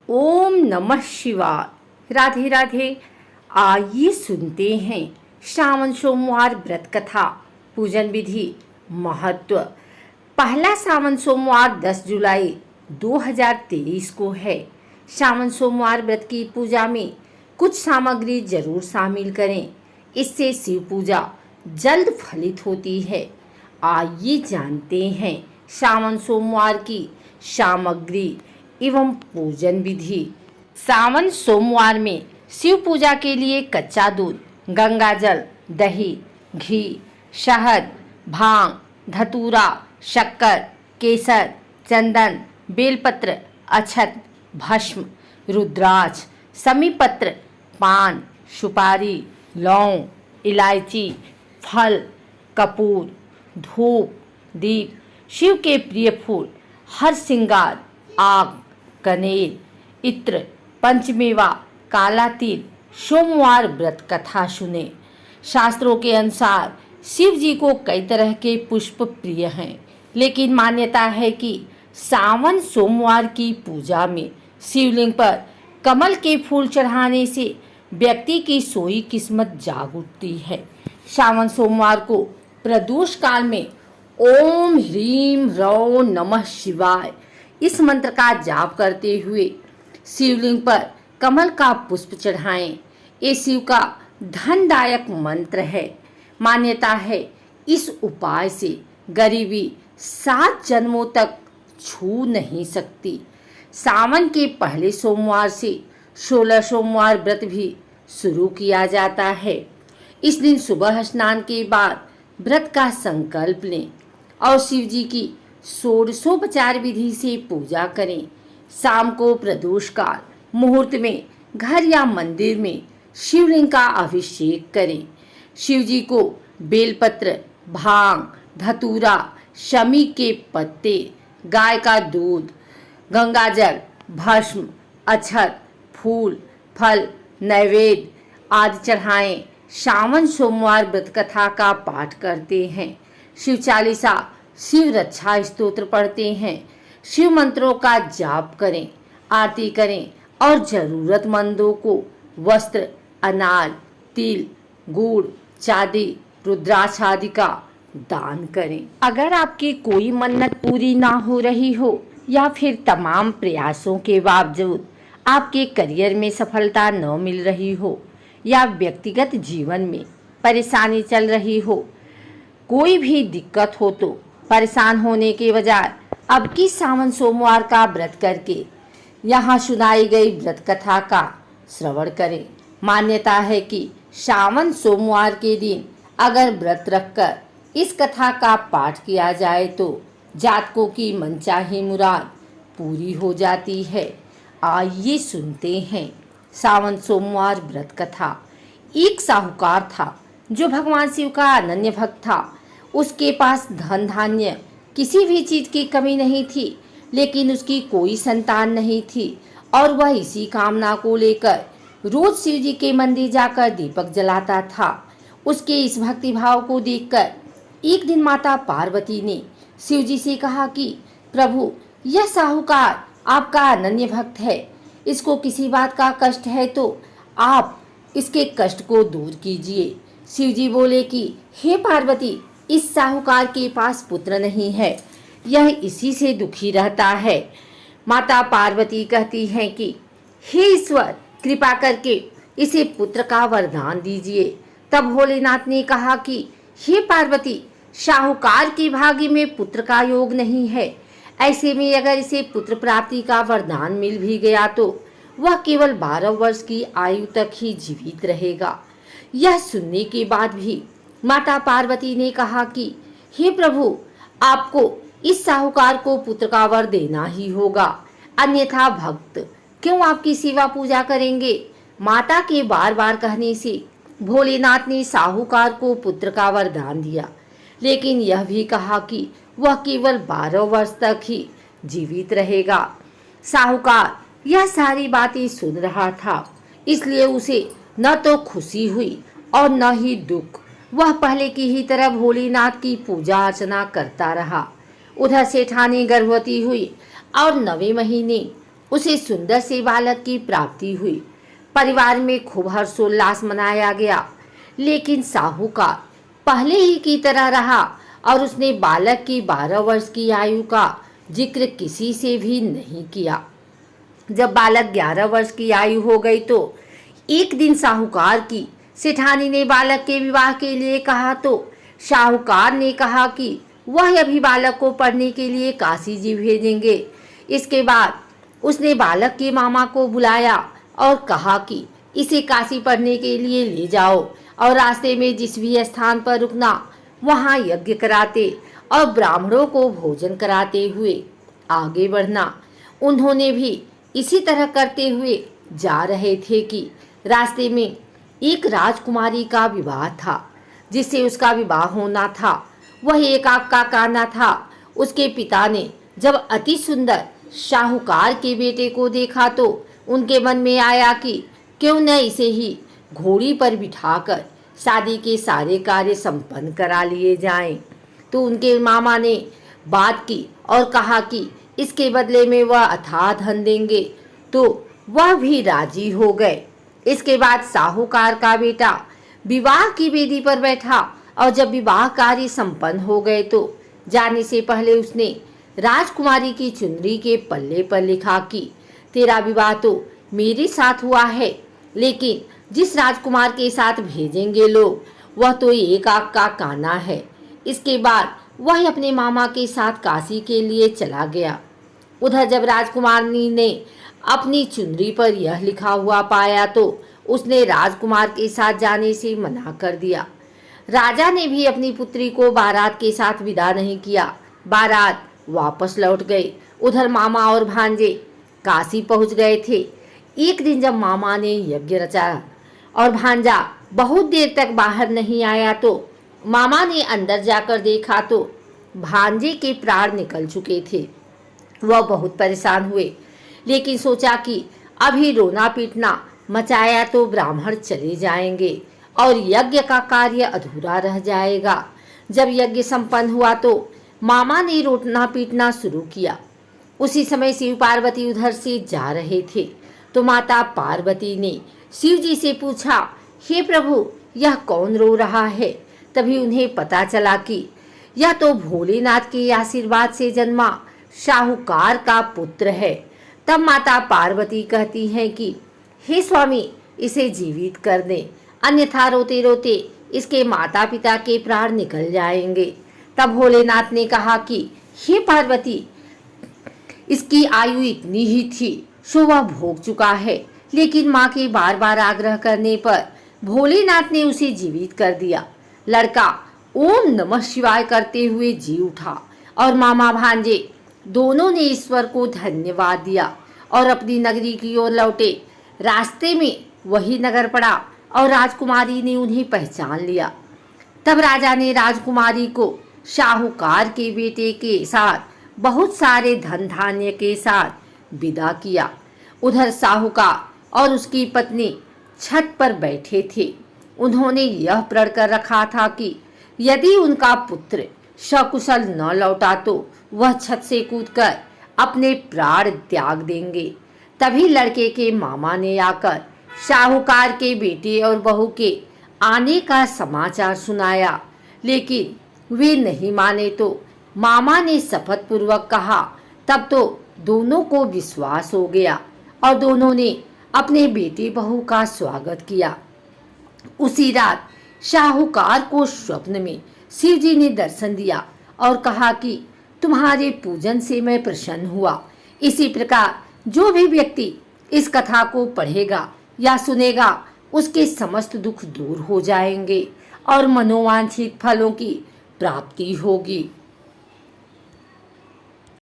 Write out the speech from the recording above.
ओम नमः शिवाय। राधे राधे। आइए सुनते हैं श्रावण सोमवार व्रत कथा, पूजन विधि, महत्व। पहला श्रावण सोमवार 10 जुलाई 2023 को है। श्रावण सोमवार व्रत की पूजा में कुछ सामग्री जरूर शामिल करें, इससे शिव पूजा जल्द फलित होती है। आइए जानते हैं श्रावण सोमवार की सामग्री एवं पूजन विधि। श्रावण सोमवार में शिव पूजा के लिए कच्चा दूध, गंगा जल, दही, घी, शहद, भांग, धतूरा, शक्कर, केसर, चंदन, बेलपत्र, अक्षत, भस्म, रुद्राक्ष, समीपत्र, पान, सुपारी, लौंग, इलायची, फल, कपूर, धूप, दीप, शिव के प्रिय फूल, हर श्रृंगार, आग, कनेर, इत्र, पंचमेवा, काला तिल। सोमवार व्रत कथा सुने। शास्त्रों के अनुसार शिव जी को कई तरह के पुष्प प्रिय हैं, लेकिन मान्यता है कि श्रावण सोमवार की पूजा में शिवलिंग पर कमल के फूल चढ़ाने से व्यक्ति की सोई किस्मत जाग उठती है। श्रावण सोमवार को प्रदोष काल में ओम ह्रीम रौ नमः शिवाय इस मंत्र का जाप करते हुए शिवलिंग पर कमल का पुष्प चढ़ाएं। ये शिव का धनदायक मंत्र है। मान्यता है इस उपाय से गरीबी 7 जन्मों तक छू नहीं सकती। सावन के पहले सोमवार से 16 सोमवार व्रत भी शुरू किया जाता है। इस दिन सुबह स्नान के बाद व्रत का संकल्प लें और शिव जी की षोडशोपचार विधि से पूजा करें। शाम को प्रदोष काल मुहूर्त में घर या मंदिर में शिवलिंग का अभिषेक करें। शिव जी को बेलपत्र, भांग, धतूरा, शमी के पत्ते, गाय का दूध, गंगाजल, भस्म, अक्षत, फूल, फल, नैवेद्य आदि चढ़ाएं। श्रावण सोमवार व्रत कथा का पाठ करते हैं। शिव चालीसा, शिव रक्षा स्तोत्र पढ़ते हैं। शिव मंत्रों का जाप करें, आरती करें और जरूरतमंदों को वस्त्र, अनाज, तिल, गुड़, चांदी, रुद्राक्ष आदि का दान करें। अगर आपकी कोई मन्नत पूरी ना हो रही हो या फिर तमाम प्रयासों के बावजूद आपके करियर में सफलता न मिल रही हो या व्यक्तिगत जीवन में परेशानी चल रही हो, कोई भी दिक्कत हो तो परेशान होने के बजाय अब की श्रावण सोमवार का व्रत करके यहाँ सुनाई गई व्रत कथा का श्रवण करें। मान्यता है कि श्रावण सोमवार के दिन अगर व्रत रखकर इस कथा का पाठ किया जाए तो जातकों की मनचाही मुराद पूरी हो जाती है। आइए सुनते हैं श्रावण सोमवार व्रत कथा। एक साहूकार था जो भगवान शिव का अनन्य भक्त था। उसके पास धन धान्य किसी भी चीज की कमी नहीं थी, लेकिन उसकी कोई संतान नहीं थी और वह इसी कामना को लेकर रोज शिव जी के मंदिर जाकर दीपक जलाता था। उसके इस भक्ति भाव को देखकर एक दिन माता पार्वती ने शिव जी से कहा कि प्रभु, यह साहूकार आपका अनन्य भक्त है, इसको किसी बात का कष्ट है तो आप इसके कष्ट को दूर कीजिए। शिव जी बोले कि हे पार्वती, इस साहूकार के पास पुत्र नहीं है, यह इसी से दुखी रहता है। माता पार्वती कहती हैं कि हे ईश्वर, कृपा करके इसे पुत्र का वरदान दीजिए। तब भोलेनाथ ने कहा कि हे पार्वती, साहूकार के भाग्य में पुत्र का योग नहीं है। ऐसे में अगर इसे पुत्र प्राप्ति का वरदान मिल भी गया तो वह केवल 12 वर्ष की आयु तक ही जीवित रहेगा। यह सुनने के बाद भी माता पार्वती ने कहा कि हे प्रभु, आपको इस साहूकार को पुत्र का वर देना ही होगा, अन्यथा भक्त क्यों आपकी सेवा पूजा करेंगे। माता के बार बार कहने से भोलेनाथ ने साहूकार को पुत्र का वरदान दिया, लेकिन यह भी कहा कि वह केवल 12 वर्ष तक ही जीवित रहेगा। साहूकार यह सारी बातें सुन रहा था, इसलिए उसे न तो खुशी हुई और न ही दुख। वह पहले की ही तरह भोलेनाथ की पूजा अर्चना करता रहा। उधर सेठानी गर्भवती हुई और 9वें महीने उसे सुंदर से बालक की प्राप्ति हुई। परिवार में खूब हर्षोल्लास मनाया गया, लेकिन साहूकार पहले ही की तरह रहा और उसने बालक की 12 वर्ष की आयु का जिक्र किसी से भी नहीं किया। जब बालक 11 वर्ष की आयु हो गई तो एक दिन साहूकार की सेठानी ने बालक के विवाह के लिए कहा तो साहूकार ने कहा कि वह अभी बालक को पढ़ने के लिए काशी जी भेजेंगे। इसके बाद उसने बालक के मामा को बुलाया और कहा कि इसे काशी पढ़ने के लिए ले जाओ और रास्ते में जिस भी स्थान पर रुकना वहाँ यज्ञ कराते और ब्राह्मणों को भोजन कराते हुए आगे बढ़ना। उन्होंने भी इसी तरह करते हुए जा रहे थे कि रास्ते में एक राजकुमारी का विवाह था, जिससे उसका विवाह होना था। वह एक आग का काना था। उसके पिता ने जब अति सुंदर साहूकार के बेटे को देखा तो उनके मन में आया कि क्यों न इसे ही घोड़ी पर बिठाकर शादी के सारे कार्य संपन्न करा लिए जाएं। तो उनके मामा ने बात की और कहा कि इसके बदले में वह अथाह धन देंगे, तो वह भी राजी हो गए। इसके बाद साहूकार का बेटा विवाह की वेदी पर बैठा और जब विवाह कार्य संपन्न हो गए तो जाने से पहले उसने राजकुमारी की चुनरी के पल्ले पर लिखा कि तेरा विवाह तो मेरे साथ हुआ है, लेकिन जिस राजकुमार के साथ भेजेंगे लोग वह तो एक आग का काना है। इसके बाद वह अपने मामा के साथ काशी के लिए चला गया। उधर जब राजकुमारी ने अपनी चुनरी पर यह लिखा हुआ पाया तो उसने राजकुमार के साथ जाने से मना कर दिया। राजा ने भी अपनी पुत्री को बारात के साथ विदा नहीं किया। बारात वापस लौट गई। उधर मामा और भांजे काशी पहुंच गए थे। एक दिन जब मामा ने यज्ञ रचा और भांजा बहुत देर तक बाहर नहीं आया तो मामा ने अंदर जाकर देखा तो भांजे के प्राण निकल चुके थे। वह बहुत परेशान हुए, लेकिन सोचा कि अभी रोना पीटना मचाया तो ब्राह्मण चले जाएंगे और यज्ञ का कार्य अधूरा रह जाएगा। जब यज्ञ संपन्न हुआ तो मामा ने रोना पीटना शुरू किया। उसी समय शिव पार्वती उधर से जा रहे थे तो माता पार्वती ने शिव जी से पूछा, हे प्रभु, यह कौन रो रहा है? तभी उन्हें पता चला कि यह तो भोलेनाथ के आशीर्वाद से जन्मा साहूकार का पुत्र है। तब माता पार्वती कहती हैं कि हे स्वामी, इसे जीवित कर दें, अन्यथा रोते रोते इसके माता पिता के प्राण निकल जाएंगे। तब भोलेनाथ ने कहा कि हे पार्वती, इसकी आयु इतनी ही थी सो वह भोग चुका है, लेकिन माँ के बार बार आग्रह करने पर भोलेनाथ ने उसे जीवित कर दिया। लड़का ओम नमः शिवाय करते हुए जी उठा और मामा भांजे दोनों ने ईश्वर को धन्यवाद दिया और अपनी नगरी की ओर लौटे। रास्ते में वही नगर पड़ा और राजकुमारी ने उन्हें पहचान लिया। तब राजा ने राजकुमारी को साहूकार के बेटे के साथ बहुत सारे धन धान्य के साथ विदा किया। उधर साहूकार और उसकी पत्नी छत पर बैठे थे। उन्होंने यह प्रण कर रखा था कि यदि उनका पुत्र सकुशल न लौटा तो वह छत से कूदकर अपने प्राण त्याग देंगे। तभी लड़के के मामा ने आकर साहूकार के बेटे और बहू के आने का समाचार सुनाया, लेकिन वे नहीं माने तो मामा ने शपथ पूर्वक कहा। तब तो दोनों को विश्वास हो गया और दोनों ने अपने बेटे बहू का स्वागत किया। उसी रात साहूकार को स्वप्न में शिव जी ने दर्शन दिया और कहा कि तुम्हारे पूजन से मैं प्रसन्न हुआ। इसी प्रकार जो भी व्यक्ति इस कथा को पढ़ेगा या सुनेगा उसके समस्त दुख दूर हो जाएंगे और मनोवांछित फलों की प्राप्ति होगी।